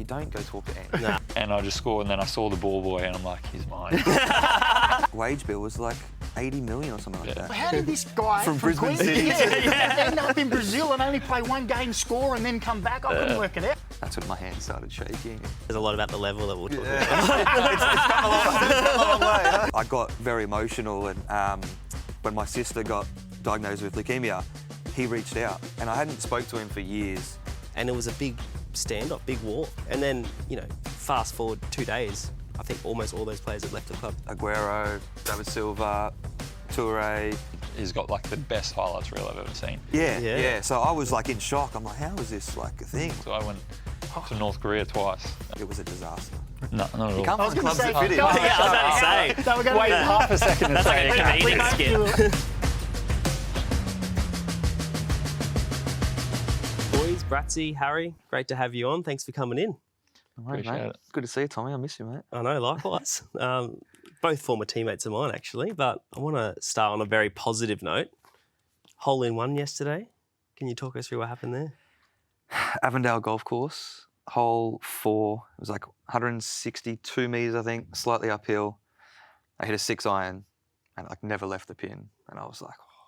you don't go talk to Ange. Nah. And I just scored, and then I saw the ball boy, and I'm like, he's mine. Wage bill was like 80 million or something like Well, that. how did this guy From Brisbane City end up in Brazil and only play one game, score, and then come back? I couldn't work it out. That's when my hands started shaking. There's a lot about the level that we'll talk about. It's come a long way. Huh? I got very emotional, and when my sister got diagnosed with leukemia, he reached out, and I hadn't spoke to him for years. And it was a big standoff, big war. And then, fast forward 2 days, I think almost all those players had left the club. Aguero, David Silva, Toure. He's got like the best highlights reel I've ever seen. Yeah. So I was like in shock. I'm like, how is this like a thing? So I went to North Korea twice. It was a disaster. No, not at all. You can't find clubs that fit in. go on. Yeah, I was about to say. They were going Wait to half a second to say it. Canadian skip. Boys, Bratsy, Harry, great to have you on. Thanks for coming in. Appreciate it. Good to see you, Tommy. I miss you, mate. I know, likewise. Both former teammates of mine, actually, but I want to start on a very positive note. Hole in one yesterday. Can you talk us through what happened there? Avondale Golf Course, hole 4. It was like 162 metres, I think, slightly uphill. I hit a 6-iron and like never left the pin. And I was like, oh,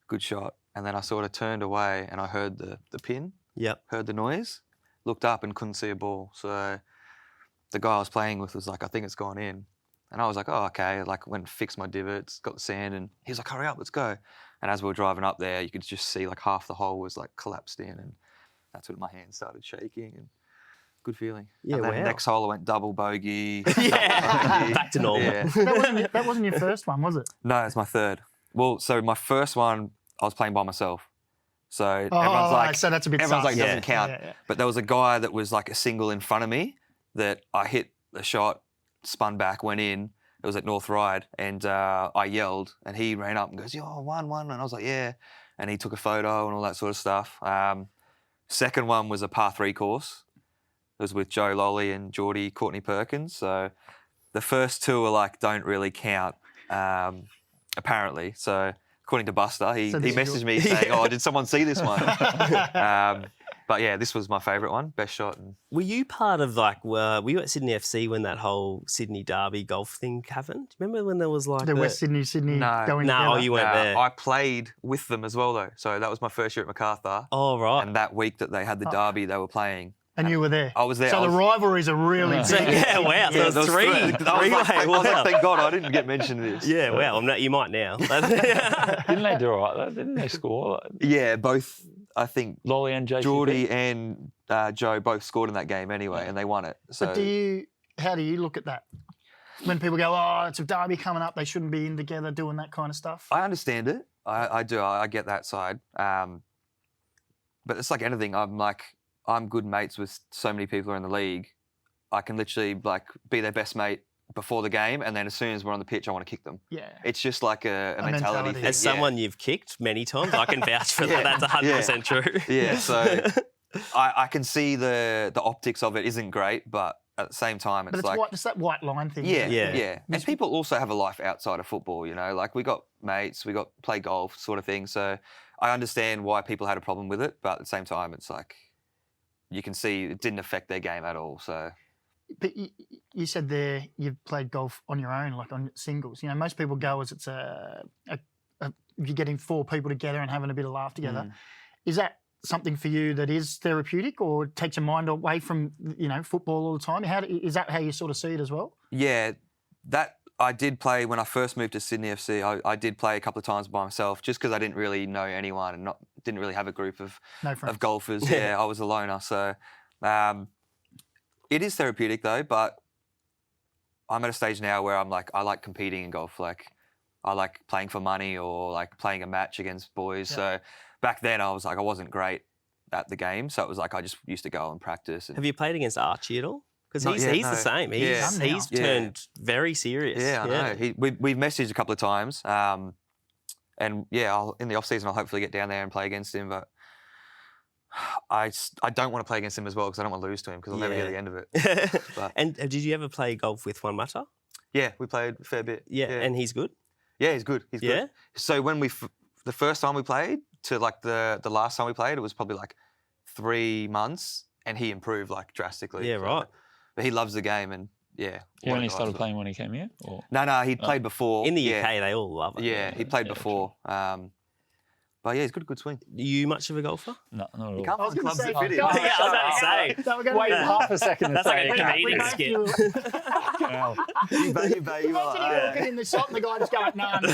good shot. And then I sort of turned away and I heard the pin, Yep. heard the noise, looked up and couldn't see a ball. So the guy I was playing with was like, I think it's gone in. And I was like, oh, okay. Like went and fixed my divots, got the sand, and he was like, hurry up, let's go. And as we were driving up there, you could just see like half the hole was like collapsed in, and that's when my hands started shaking, and good feeling. Yeah, and then wow. next hole I went double bogey. Yeah, back to normal. Yeah. That wasn't your first one, was it? No, it's my third. Well, so my first one, I was playing by myself. So Oh, everyone's like, so that's a bit everyone's like, sus. doesn't count. Yeah. But there was a guy that was like a single in front of me that I hit the shot, spun back, went in. It was at North Ryde, and I yelled, and he ran up and goes, "Yo, 1-1," and I was like, "Yeah," and he took a photo and all that sort of stuff. Second one was a par 3 course. It was with Joe Lolley and Geordie Courtney Perkins. So the first two were like don't really count, apparently. So according to Buster, he So this is messaged me saying, "Oh, did someone see this one?" But yeah, this was my favourite one, best shot. And Were you part of were you at Sydney FC when that whole Sydney Derby golf thing happened? Do you remember when there was like The West Sydney No. going No, together. you weren't there. I played with them as well though. So that was my first year at Macarthur. Oh, right. And that week that they had the derby, they were playing. And you were there. I was there. So I the was- rivalries are really big. So, yeah, wow. So Yeah, there's three. I was like, Wow. thank God I didn't get mentioned in this. Yeah, well, you might now. Didn't they do all right though? Didn't they score? Yeah, both, I think, Lolley and JCP? Geordie and Joe both scored in that game anyway, and they won it. So But how do you look at that? When people go, oh, it's a derby coming up, they shouldn't be in together doing that kind of stuff. I understand it. I do. I get that side. But it's like anything. I'm good mates with so many people who are in the league. I can literally like be their best mate before the game, and then as soon as we're on the pitch, I want to kick them. Yeah. It's just like a mentality thing. As someone you've kicked many times, I can vouch for that. That's 100% true. Yeah, so I can see the optics of it isn't great, but at the same time, But it's it's like... white, it's that white line thing. Yeah, Yeah. yeah. And people also have a life outside of football, you know? Like, we got mates, we got play golf sort of thing. So I understand why people had a problem with it, but at the same time, it's like you can see it didn't affect their game at all, so... But you said there you've played golf on your own, like on singles. You know, most people go as it's you're getting 4 people together and having a bit of laugh together. Is that something for you that is therapeutic, or takes your mind away from, you know, football all the time? Is that how you sort of see it as well? Yeah, that I did play when I first moved to Sydney FC. I did play a couple of times by myself just because I didn't really know anyone and didn't really have a group of No friends. of golfers. Yeah, I was a loner. So it is therapeutic though, but I'm at a stage now where I'm like, I like competing in golf. Like, I like playing for money or like playing a match against boys. Yeah. So back then I was like, I wasn't great at the game. So it was like, I just used to go and practice. And Have you played against Archie at all? Because Not he's yet, the no. same. Yeah. He's Yeah. turned very serious. Yeah, I know. We've messaged a couple of times. And yeah, in the off-season, I'll hopefully get down there and play against him. But I don't want to play against him as well because I don't want to lose to him because I'll never get the end of it. But- And did you ever play golf with Juan Mata? Yeah, we played a fair bit. Yeah, and he's good? Yeah, he's good. He's Yeah? good. So when the first time we played to like the last time we played, it was probably like 3 months, and he improved like drastically. Yeah, right. But he loves the game, and He what only a guy. started playing when he came here? Or? No, he'd played before. In the yeah. UK, they all love it. Yeah, he played yeah, before. But yeah, he's got a good swing. Are you much of a golfer? No, not at all. You can't I was find going to clubs say, that fit him. go on, Yeah, I was about to say. So we're going Wait half a second to That's say like a it. comedian skit. Imagine you walking in the shop and the guy just going, nah, turn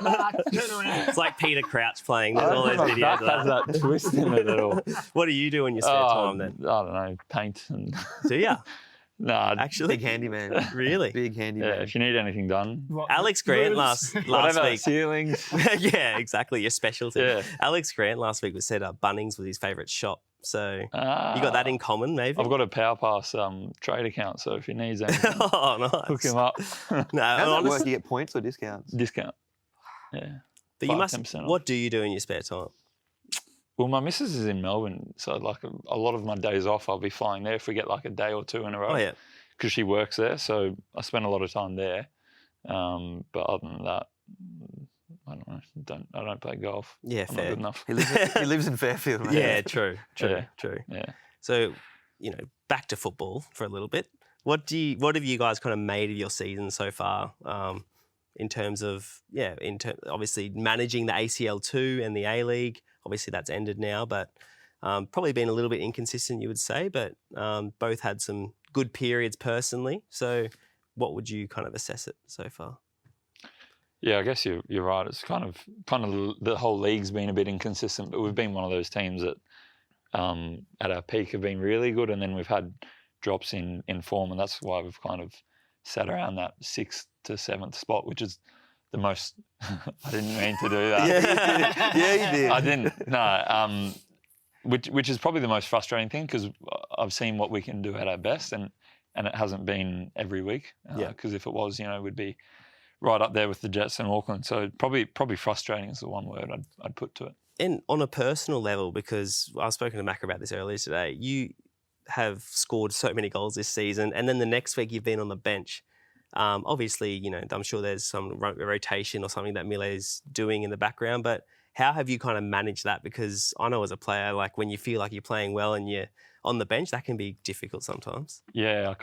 around. It's like Peter Crouch playing. I There's don't all think those my videos back of has that. that twist in it at all. What do you do in your spare time then? I don't know, paint and Do you? no. Actually? Big handyman. Really? Big handyman. Yeah, if you need anything done, What, Alex Grant roofs? last whatever, week. ceilings. Yeah, exactly. Your specialty. Yeah. Alex Grant last week was said Bunnings was his favourite shop. So you You got that in common, maybe? I've got a Power Pass trade account, so if he needs anything, Oh, nice. hook him up. No, How's that honestly, work? You get points or discounts? Discount. Yeah. but you 5, must. 10% off. What do you do in your spare time? Well, my missus is in Melbourne, so like a lot of my days off, I'll be flying there if we get like a day or two in a row. Oh yeah. Because she works there, so I spend a lot of time there. But other than that, I don't know. I don't play golf. Yeah, I'm not fair. good enough. He lives in Fairfield, man. Yeah, true. Yeah. Yeah. So, back to football for a little bit. What have you guys kind of made of your season so far? In terms of obviously managing the ACL2 and the A League. Obviously that's ended now, but probably been a little bit inconsistent, you would say. But both had some good periods personally. So, what would you kind of assess it so far? Yeah, I guess you're right. It's kind of the whole league's been a bit inconsistent, but we've been one of those teams that at our peak have been really good, and then we've had drops in form, and that's why we've kind of sat around that 6th to 7th spot, which is the most. I didn't mean to do that. Yeah, you did. I didn't. No. Which is probably the most frustrating thing because I've seen what we can do at our best, and it hasn't been every week. Because if it was, we'd be right up there with the Jets and Auckland. So probably frustrating is the one word I'd put to it. And on a personal level, because I was spoken to Mac about this earlier today, you have scored so many goals this season, and then the next week you've been on the bench. Obviously, I'm sure there's some rotation or something that Mile's doing in the background, but how have you kind of managed that? Because I know as a player, like when you feel like you're playing well and you're on the bench, that can be difficult sometimes. Yeah,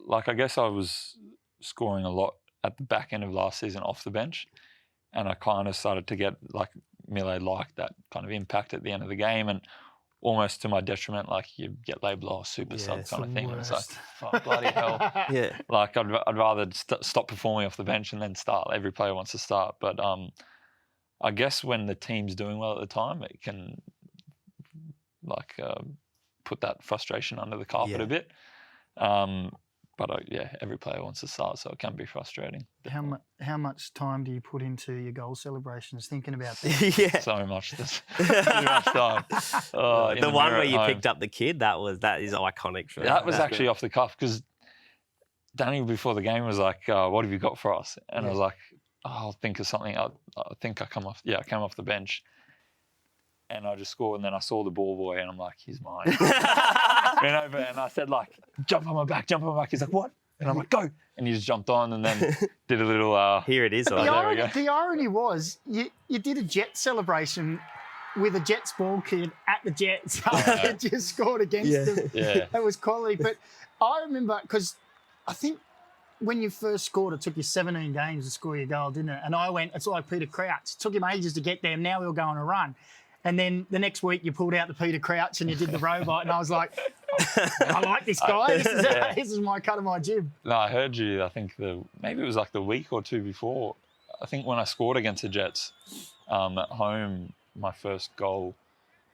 I guess I was scoring a lot at the back end of last season off the bench, and I kind of started to get like Mile liked that kind of impact at the end of the game, and almost to my detriment, like you get labelled super sub kind of thing, and it's like, fuck, bloody hell. Yeah. Like I'd rather stop performing off the bench and then start. Every player wants to start, but I guess when the team's doing well at the time, it can put that frustration under the carpet a bit. But every player wants to start, so it can be frustrating. How much time do you put into your goal celebrations thinking about that? Yeah. So much. Too much time. The one where you picked up the kid, that is iconic. For that was actually off the cuff because Danny before the game was like, "What have you got for us?" And I was like, I'll think of something. I think I came off the bench, and I just scored. And then I saw the ball boy, and I'm like, he's mine. Went over and I said, like, jump on my back. He's like, what? And I'm like, go. And he just jumped on and then did a little. Here it is. The irony was you did a Jet celebration with a Jets ball kid at the Jets. You just scored against them. Yeah. That was quality. But I remember because I think when you first scored, it took you 17 games to score your goal, didn't it? And I went, it's like Peter Crouch. It took him ages to get there. Now he'll go on a run. And then the next week you pulled out the Peter Crouch and you did the robot. And I was like, I like this guy. This is my cut of my jib. No, I heard you. I think maybe it was like the week or two before. I think when I scored against the Jets at home, my first goal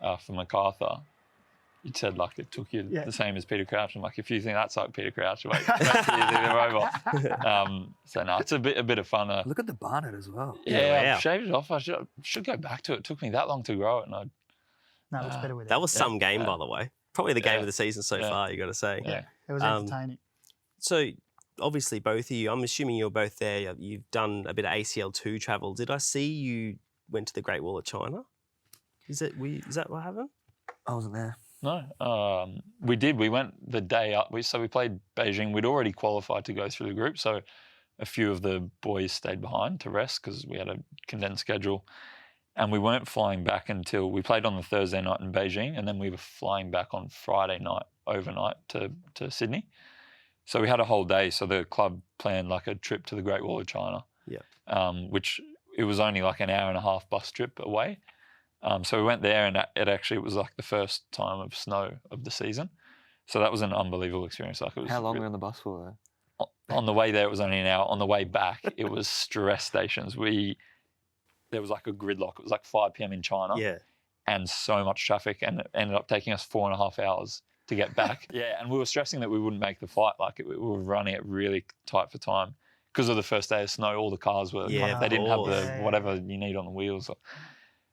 for Macarthur, you said like it took you the same as Peter Crouch. I'm like, if you think that's like Peter Crouch, wait till you do the robot. So no, it's a bit of fun. Look at the bonnet as well. Yeah, I've shaved it off. I should go back to it. It took me that long to grow it, and No, it's better with it. That was some game, by the way. Probably the game of the season so far, you got to say. Yeah. It was entertaining. So, obviously, both of you, I'm assuming you're both there. You've done a bit of ACL2 travel. Did I see you went to the Great Wall of China? Is that what happened? I wasn't there. No, we did. We went the day up. We played Beijing. We'd already qualified to go through the group, so a few of the boys stayed behind to rest because we had a condensed schedule. And we weren't flying back until we played on the Thursday night in Beijing, and then we were flying back on Friday night overnight to Sydney. So we had a whole day. So the club planned like a trip to the Great Wall of China, which it was only like an hour and a half bus trip away. So we went there, and it was like the first time of snow of the season. So that was an unbelievable experience. Like, it was How long were you on the bus for, though? on the way there, it was only an hour. On the way back, it was stress stations. There was like a gridlock. It was like 5 p.m. in China. Yeah. And so much traffic, and it ended up taking us 4.5 hours to get back. And we were stressing that we wouldn't make the flight. Like, we were running it really tight for time. Because of the first day of snow, all the cars were, they didn't have the whatever you need on the wheels.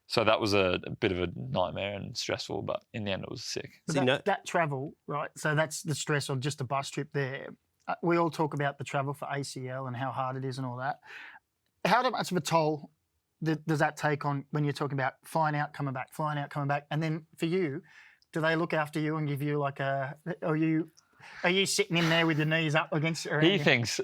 So that was a bit of a nightmare and stressful, but in the end it was sick. But that travel, right? So that's the stress of just a bus trip there. We all talk about the travel for ACL and how hard it is and all that. How much of a toll does that take on when you're talking about flying out, coming back, and then for you, do they look after you and give you like are you sitting in there with your knees up against? He thinks so.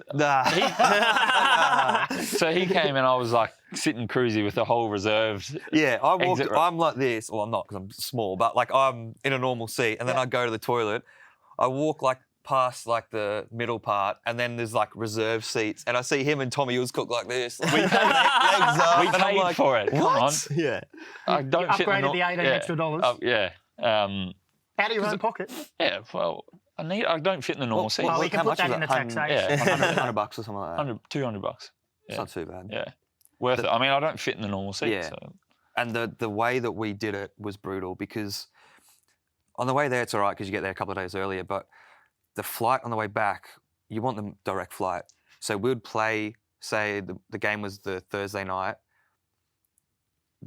He came and I was like sitting cruisy with the whole reserved. Yeah, I'm like this. Well, I'm not because I'm small, but like I'm in a normal seat, and then I go to the toilet. I walk like past like the middle part, and then there's like reserve seats, and I see him and Tommy Cook like this. We paid legs up. We paid for it. Come on. Yeah. I don't you upgraded the $18 extra dollars. Out of your own pocket. Yeah. Well, I don't fit in the normal seat. Well, we can put that in the taxation. $100 bucks or something like that. $200. Yeah. It's not too bad. Yeah. Worth it. I mean, I don't fit in the normal seat. Yeah. So. And the way that we did it was brutal because on the way there, it's all right because you get there a couple of days earlier, but the flight on the way back, you want the direct flight. So we would play, say the game was the Thursday night,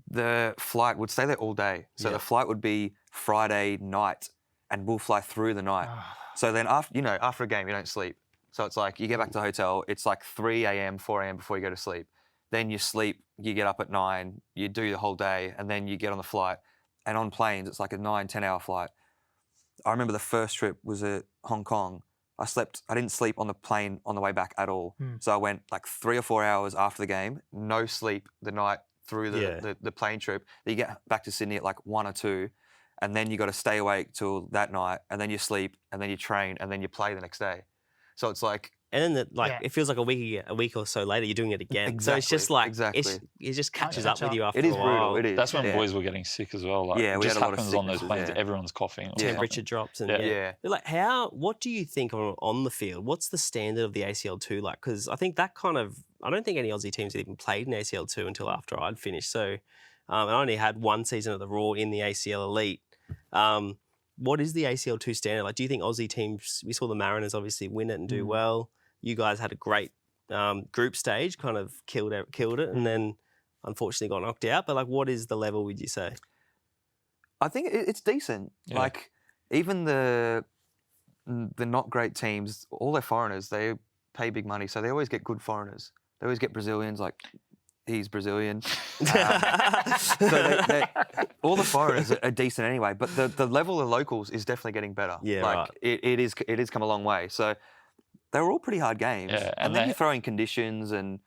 the flight would stay there all day. So the flight would be Friday night and we'll fly through the night. So then after a game, you don't sleep. So it's like you get back to the hotel, it's like 3 a.m., 4 a.m. before you go to sleep. Then you sleep, you get up at 9, you do the whole day, and then you get on the flight. And on planes, it's like a 9-10 hour flight. I remember the first trip was at Hong Kong. I didn't sleep on the plane on the way back at all. So I went like 3 or 4 hours after the game, no sleep the night through the plane trip. Then you get back to Sydney at like 1 or 2, and then you got to stay awake till that night, and then you sleep, and then you train, and then you play the next day. So it's like... And then it feels like a week or so later, you're doing it again. Exactly, so it's just like, exactly. it just catches up with you after it is a while. brutal, it is. That's when boys were getting sick as well. Like, we it just had a lot of happens on those sicknesses, planes. Everyone's coughing. Temperature drops. And They're like, what do you think on the field? What's the standard of the ACL2 like? Because I think that I don't think any Aussie teams had even played in ACL2 until after I'd finished. So I only had one season of the Raw in the ACL Elite. What is the ACL2 standard? Like, do you think Aussie teams, we saw the Mariners obviously win it and do well. You guys had a great group stage, kind of killed it, and then unfortunately got knocked out. But like, what is the level, would you say? I think it's decent. Yeah. Like, even the not great teams, all their foreigners, they pay big money, so they always get good foreigners. They always get Brazilians, like he's Brazilian. So all the foreigners are decent anyway, but the level of locals is definitely getting better. Yeah, like right. It is come a long way. So they were all pretty hard games. Yeah, and then you throw in conditions and...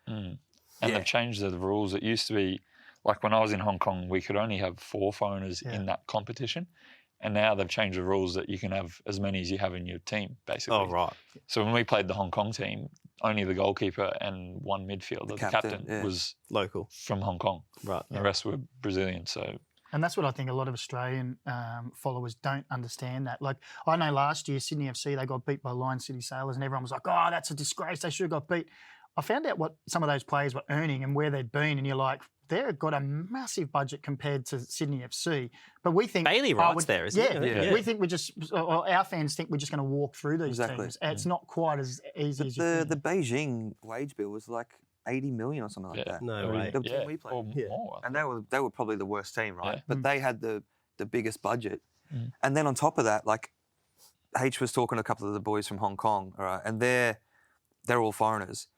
they've changed the rules. It used to be, like when I was in Hong Kong, we could only have 4 foreigners in that competition. And now they've changed the rules that you can have as many as you have in your team, basically. Oh, right. So when we played the Hong Kong team, only the goalkeeper and one midfielder, the captain was local from Hong Kong. Right. The rest were Brazilian, so... And that's what I think a lot of Australian followers don't understand that. Like, I know last year, Sydney FC, they got beat by Lion City Sailors and everyone was like, oh, that's a disgrace. They should have got beat. I found out what some of those players were earning and where they'd been, and you're like, they've got a massive budget compared to Sydney FC. But we think... Bailey Wright's there, isn't it? Yeah. We think our fans think we're just going to walk through these teams. It's not quite as easy as you think. The Beijing wage bill was like 80 million or something like that. No way. The team we played. Or more. And they were probably the worst team, right? Yeah. But they had the biggest budget. And then on top of that, like H was talking to a couple of the boys from Hong Kong, all right, and they're all foreigners.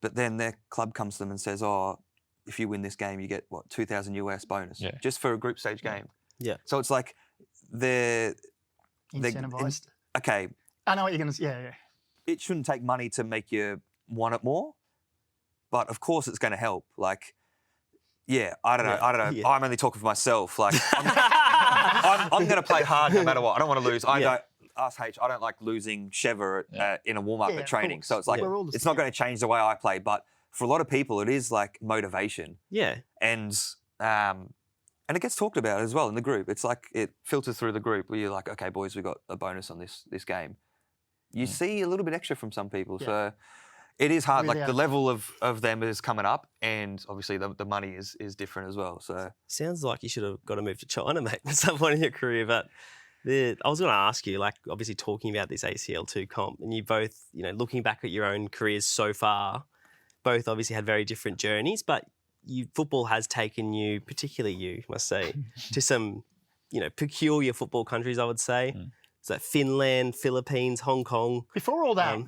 But then their club comes to them and says, oh, if you win this game, you get, what, 2,000 US bonus just for a group stage game. Yeah. So it's like they're... Incentivised. Okay. I know what you're going to say. Yeah. It shouldn't take money to make you want it more. But of course it's going to help. Like, I don't know. Yeah. I'm only talking for myself. Like, I'm going to play hard no matter what. I don't want to lose. us H, I don't like losing Sheva in a warm-up Yeah, at of training. course. So it's like, We're all the it's not same. going to change the way I play. But for a lot of people, it is like motivation. Yeah. And it gets talked about as well in the group. It's like it filters through the group where you're like, okay, boys, we got a bonus on this game. You see a little bit extra from some people. Yeah. So it is hard. Really Like the level of them is coming up, and obviously the money is different as well. So Sounds like you should have got to move to China, mate, at some point in your career. But I was going to ask you, like, obviously talking about this ACL2 comp, and you both, looking back at your own careers so far, both obviously had very different journeys, but football has taken you, particularly you, must say, to some, peculiar football countries, I would say. So Finland, Philippines, Hong Kong. Before all that,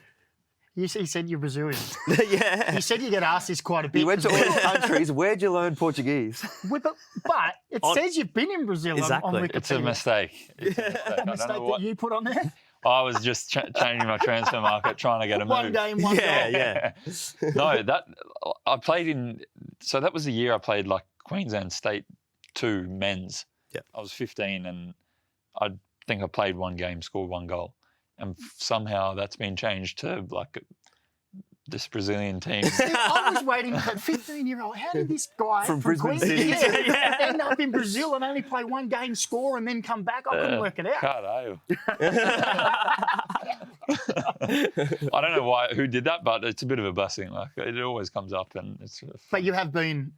he said you're Brazilian. Yeah. You said you get asked this quite a bit. you went to all these countries. Where'd you learn Portuguese? But it says you've been in Brazil Exactly. on Wikipedia. It's a mistake. It's a mistake. A I don't mistake know that what. you put on there? I was just changing my transfer market, trying to get a move. One game, one Yeah, goal. yeah. No, I played in. So that was the year I played like Queensland State 2 men's. Yeah. I was 15, and I think I played one game, scored one goal, and somehow that's been changed to like this Brazilian team. I was waiting for that 15-year-old. How did this guy From Brisbane Queensland City. end up in Brazil and only play one game, score, and then come back? I couldn't work it out. Caralho. I don't know who did that, but it's a bit of a blessing. Like it always comes up, and it's. But you have been,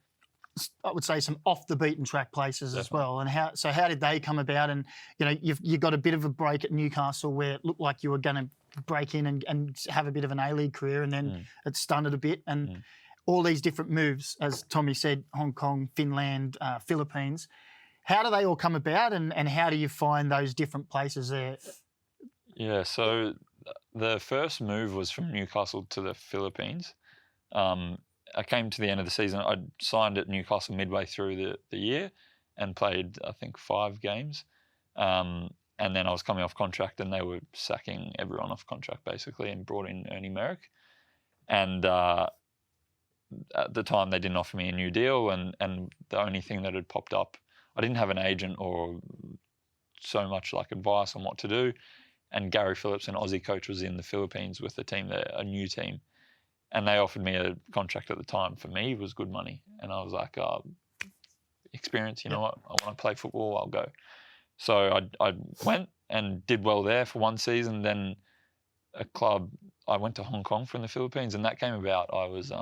I would say, some off the beaten track places as well. And how did they come about? And you got a bit of a break at Newcastle where it looked like you were going to break in and have a bit of an A-League career, and then it stunted a bit. And all these different moves, as Tommy said, Hong Kong, Finland, Philippines. How do they all come about, and how do you find those different places there? Yeah, so the first move was from Newcastle to the Philippines. I came to the end of the season. I signed at Newcastle midway through the year and played, I think, 5 games. And then I was coming off contract, and they were sacking everyone off contract basically, and brought in Ernie Merrick. And at the time, they didn't offer me a new deal, and the only thing that had popped up, I didn't have an agent or so much like advice on what to do. And Gary Phillips, an Aussie coach, was in the Philippines with the team there, a new team. And they offered me a contract at the time. For me, it was good money. And I was like, experience, you know what? I want to play football, I'll go. So I went and did well there for one season. Then I went to Hong Kong from the Philippines, and that came about. I was,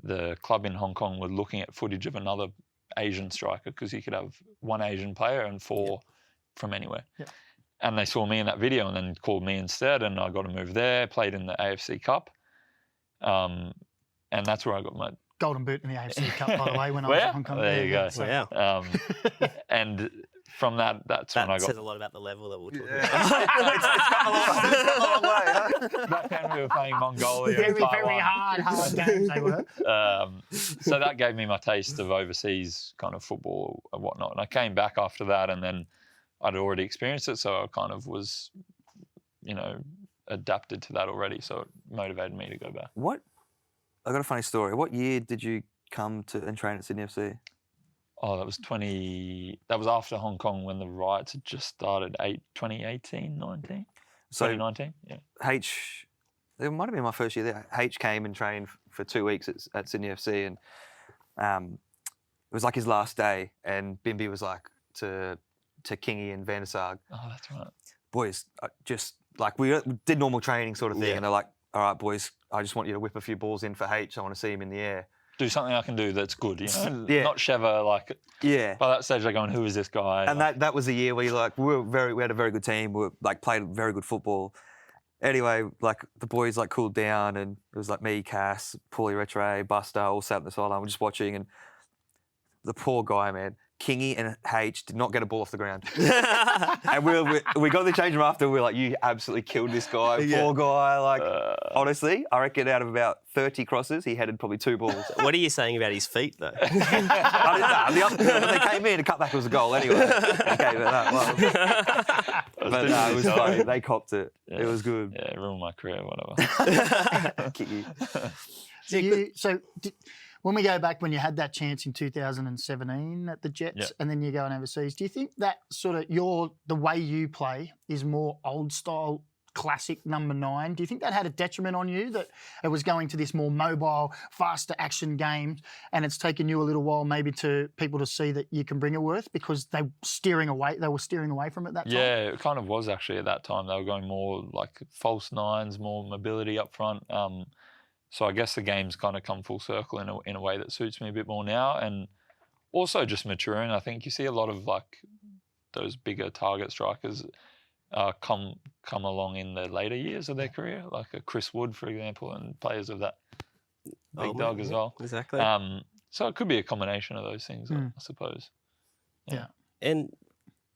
the club in Hong Kong were looking at footage of another Asian striker, because you could have one Asian player and 4 from anywhere. Yeah. And they saw me in that video and then called me instead, and I got a move there, played in the AFC Cup. And that's where I got my... Golden boot in the AFC Cup, by the way, when I was Where? at Hong Kong. There you go. Wow. And from that's when I That got... says a lot about the level that we're talking Yeah. about. It's come a long way, huh? Back then we were playing Mongolia and Very, Taiwan. very hard games they were. So that gave me my taste of overseas kind of football and whatnot. And I came back after that, and then I'd already experienced it, so I kind of was, adapted to that already. So it motivated me to go back. I got a funny story. What year did you come to and train at Sydney FC? Oh, that was That was after Hong Kong, when the riots had just started. 2018, 19? So 2019, yeah. H, it might have been my first year there. H came and trained for 2 weeks at Sydney FC, and it was like his last day. And Bimby was like to Kingy and Van der Sar, Oh, that's right. boys, just like we did normal training sort of thing, Yeah. and they're like, all right, boys, I just want you to whip a few balls in for H. I want to see him in the air. Do something I can do that's good, Yeah. Not Sheva, like, Yeah. by that stage they're going, who is this guy? And Like, that was the year where we had a very good team. We played very good football. Anyway, like the boys cooled down, and it was like me, Cass, Paulie Retre, Buster, all sat on the sideline. We're just watching, and the poor guy, man, Kingy and H did not get a ball off the ground. And we got the change room after. We were like, you absolutely killed this guy, Yeah. poor guy. Like, honestly, I reckon out of about 30 crosses, he headed probably 2 balls. What are you saying about his feet, though? When they came in, a cutback was a goal anyway. Okay, but it was funny. They copped it. Yeah. It was good. Yeah, ruined my career, whatever. Kick you. When we go back, when you had that chance in 2017 at the Jets, and then you're going overseas, do you think that sort of the way you play is more old style, classic number 9? Do you think that had a detriment on you, that it was going to this more mobile, faster action game, and it's taken you a little while maybe to people to see that you can bring it worth because they were steering away from it that time? Yeah, it kind of was actually at that time. They were going more like false 9s, more mobility up front. So I guess the game's kind of come full circle in a way that suits me a bit more now, and also just maturing. I think you see a lot of like those bigger target strikers come along in the later years of their career, like a Chris Wood, for example, and players of that big dog as well. Exactly. So it could be a combination of those things, I suppose. Yeah. And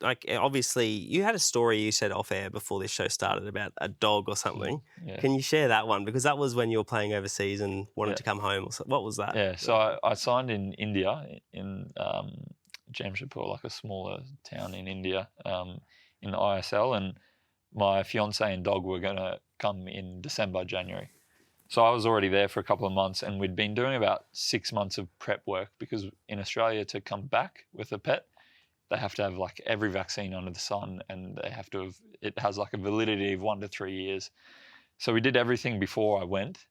like obviously, you had a story you said off air before this show started about a dog or something. Yeah. Can you share that one? Because that was when you were playing overseas and wanted to come home. Or so. What was that? Yeah. So I signed in India, in Jamshedpur, like a smaller town in India, in the ISL, and my fiance and dog were going to come in December, January. So I was already there for a couple of months, and we'd been doing about 6 months of prep work, because in Australia to come back with a pet, they have to have like every vaccine under the sun, and it has like a validity of 1 to 3 years. So we did everything before I went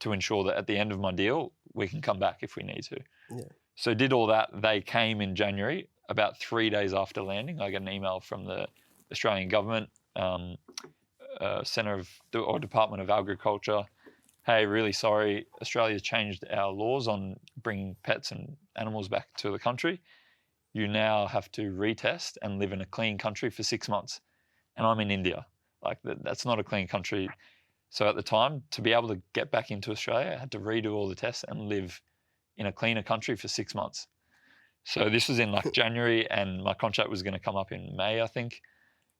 to ensure that at the end of my deal, we can come back if we need to. Yeah. So did all that. They came in January. About 3 days after landing, I got an email from the Australian government, Department of Agriculture. Hey, really sorry, Australia's changed our laws on bringing pets and animals back to the country. You now have to retest and live in a clean country for 6 months. And I'm in India. Like that's not a clean country. So at the time, to be able to get back into Australia, I had to redo all the tests and live in a cleaner country for 6 months. So this was in like January, and my contract was going to come up in May, I think.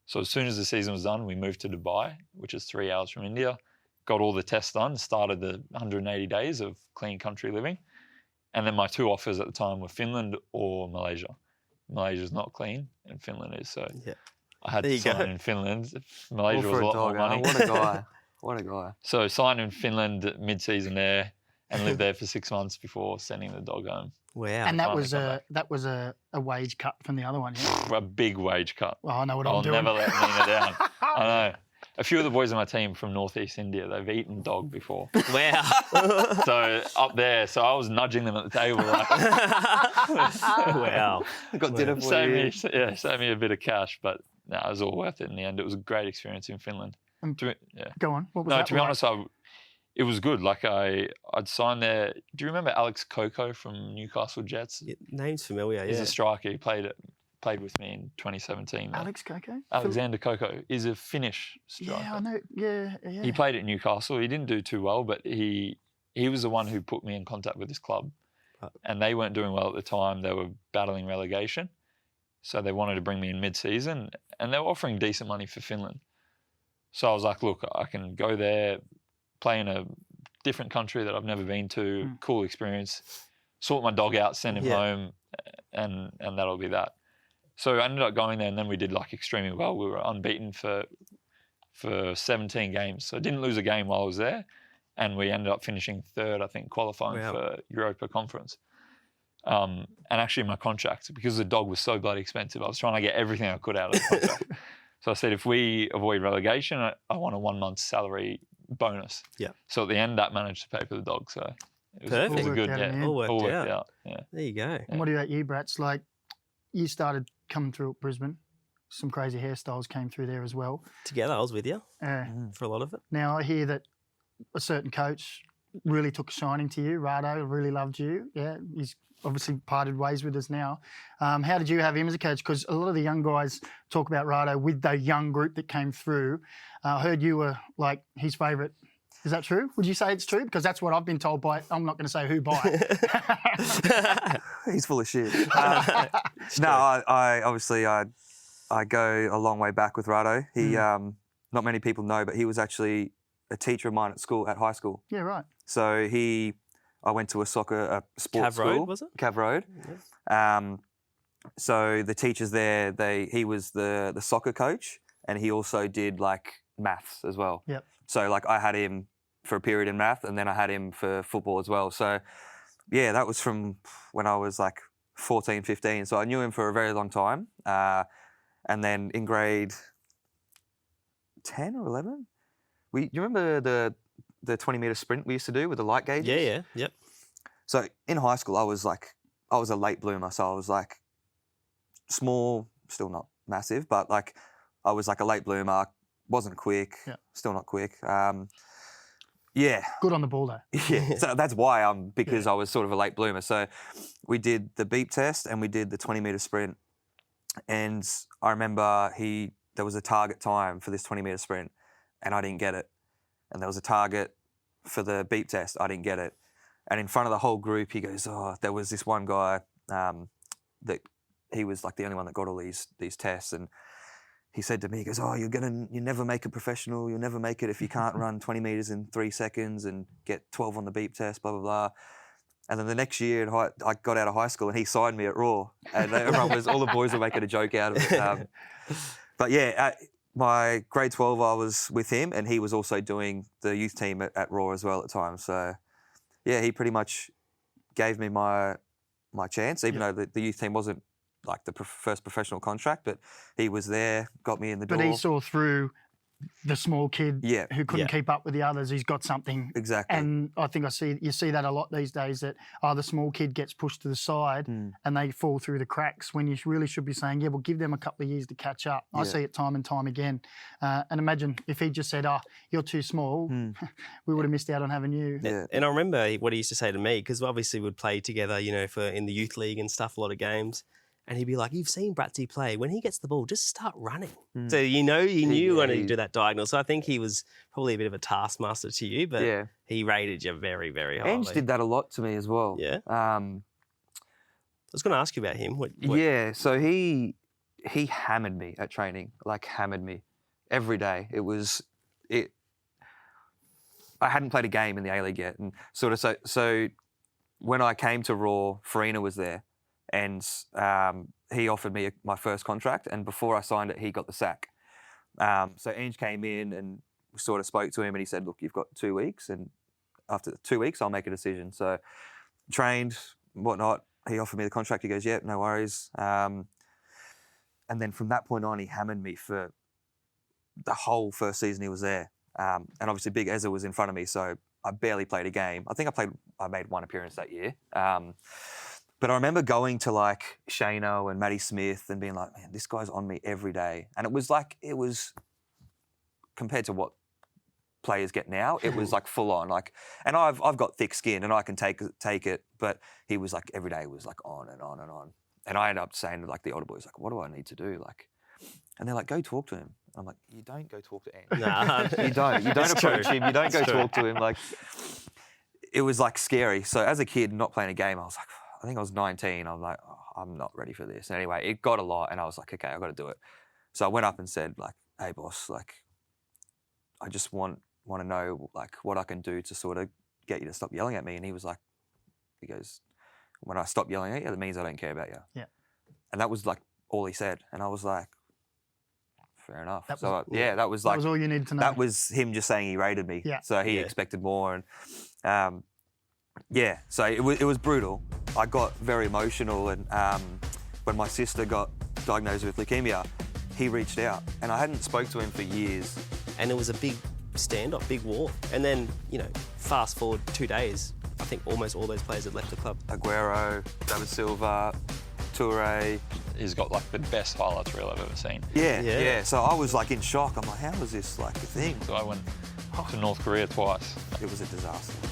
So as soon as the season was done, we moved to Dubai, which is 3 hours from India, got all the tests done, started the 180 days of clean country living. And then my 2 offers at the time were Finland or Malaysia. Malaysia's not clean, and Finland is. So I had to sign in Finland. Malaysia was a lot more money. What a guy. What a guy. So signed in Finland mid-season there, and lived there for 6 months before sending the dog home. Wow. And that was a wage cut from the other one, yeah? A big wage cut. Well, I know what I'm I'll doing. never let Nina down. I know. A few of the boys on my team from northeast India, they've eaten dog before. Wow. So up there, so I was nudging them at the table. Like, Wow. Got dinner for you. Save me a bit of cash, but no, it was all worth it in the end. It was a great experience in Finland. Go on. What was No, that to be like? honest, it was good. Like I'd signed there. Do you remember Alex Coco from Newcastle Jets? Yeah, name's familiar, He's yeah. a striker. He played with me in 2017. Alex Coco? Alexander Coco is a Finnish striker. Yeah, I know. Yeah. He played at Newcastle. He didn't do too well, but he was the one who put me in contact with his club. And they weren't doing well at the time. They were battling relegation. So they wanted to bring me in mid-season, and they were offering decent money for Finland. So I was like, look, I can go there, play in a different country that I've never been to, cool experience, sort my dog out, send him home, and that'll be that. So I ended up going there, and then we did like extremely well. We were unbeaten for 17 games. So I didn't lose a game while I was there, and we ended up finishing third, I think, qualifying for Europa Conference. And actually my contract, because the dog was so bloody expensive, I was trying to get everything I could out of the contract. So I said, if we avoid relegation, I want a 1 month salary bonus. Yeah. So at the end, that managed to pay for the dog. So it was Perfect. a good, All worked out. out. Yeah. There you go. And what about you, Brats? Like, you started coming through at Brisbane. Some crazy hairstyles came through there as well. Together, I was with you for a lot of it. Now, I hear that a certain coach really took a shining to you. Rado really loved you. Yeah, he's obviously parted ways with us now. How did you have him as a coach? Because a lot of the young guys talk about Rado with the young group that came through. I heard you were like his favourite. Is that true? Would you say it's true? Because that's what I've been told by, I'm not going to say who by. He's full of shit. No, I obviously I go a long way back with Rado. He, not many people know, but he was actually a teacher of mine at high school. Yeah, right. So I went to a sports Cav school. Road, was it? Cav Road. Yeah. So the teachers there, he was the soccer coach, and he also did like maths as well. Yep. So like I had him for a period in math, and then I had him for football as well. So yeah, that was from when I was like 14, 15. So I knew him for a very long time. And then in grade 10 or 11, you remember the 20-meter sprint we used to do with the light gauges? Yeah, yep. So in high school, I was a late bloomer. So I was like small, still not massive, but like I was like a late bloomer, wasn't quick, still not quick. Yeah. Good on the ball though. Yeah, so that's why because I was sort of a late bloomer. So we did the beep test and we did the 20-meter sprint. And I remember there was a target time for this 20-meter sprint and I didn't get it. And there was a target for the beep test, I didn't get it. And in front of the whole group, he goes, oh, there was this one guy that he was like the only one that got all these tests. And he said to me, he goes, oh, you never make it professional. You'll never make it if you can't run 20 metres in 3 seconds and get 12 on the beep test, blah, blah, blah. And then the next year, I got out of high school and he signed me at Raw. And all the boys were making a joke out of it. But yeah, my grade 12, I was with him and he was also doing the youth team at Raw as well at the time. So yeah, he pretty much gave me my chance, even though the youth team wasn't like the first professional contract, but he was there, got me in the door. But he saw through the small kid who couldn't keep up with the others. He's got something. Exactly. And I think you see that a lot these days, that the small kid gets pushed to the side and they fall through the cracks when you really should be saying, yeah, well, give them a couple of years to catch up. I see it time and time again. And imagine if he just said, oh, you're too small, we would have missed out on having you. Yeah. And I remember what he used to say to me, because obviously we'd play together, you know, in the youth league and stuff, a lot of games. And he'd be like, you've seen Bratsy play. When he gets the ball, just start running. So, you know, he knew when he did that diagonal. So I think he was probably a bit of a taskmaster to you, but he rated you very, very highly. Ange did that a lot to me as well. Yeah. I was going to ask you about him. Yeah, so he hammered me at training, like hammered me every day. I hadn't played a game in the A-League yet. And sort of so when I came to Raw, Farina was there. And he offered me my first contract, and before I signed it, he got the sack. So Ange came in and sort of spoke to him, and he said, look, you've got 2 weeks, and after 2 weeks, I'll make a decision. So trained, whatnot, he offered me the contract. He goes, yeah, no worries. And then from that point on, he hammered me for the whole first season he was there. And obviously Big Ezra was in front of me, so I barely played a game. I think I made one appearance that year. But I remember going to like Shano and Matty Smith and being like, man, this guy's on me every day. And it was compared to what players get now, it was like full on. Like, and I've got thick skin and I can take it, but he was like every day was like on and on and on. And I ended up saying to like the older boys, like, what do I need to do? Like, and they're like, go talk to him. And I'm like, you don't go talk to Ange. Nah. You don't approach him. You don't go talk to him. Like, it was like scary. So as a kid, not playing a game, I was like, I think I was 19. I was like, oh, I'm not ready for this. Anyway, it got a lot, and I was like, okay, I've got to do it. So I went up and said, like, hey, boss, like, I just want to know, like, what I can do to sort of get you to stop yelling at me. And he goes, when I stop yelling at you, that means I don't care about you. Yeah. And that was like all he said. And I was like, fair enough. That was all you needed to know. That was him just saying he rated me. Yeah. So he expected more. And so it was brutal. I got very emotional, and when my sister got diagnosed with leukemia, he reached out, and I hadn't spoke to him for years. And it was a big stand-up, big war. And then, you know, fast forward 2 days, I think almost all those players had left the club. Aguero, David Silva, Toure. He's got like the best highlights reel I've ever seen. Yeah. So I was like in shock. I'm like, how is this like a thing? So I went to North Korea twice. It was a disaster.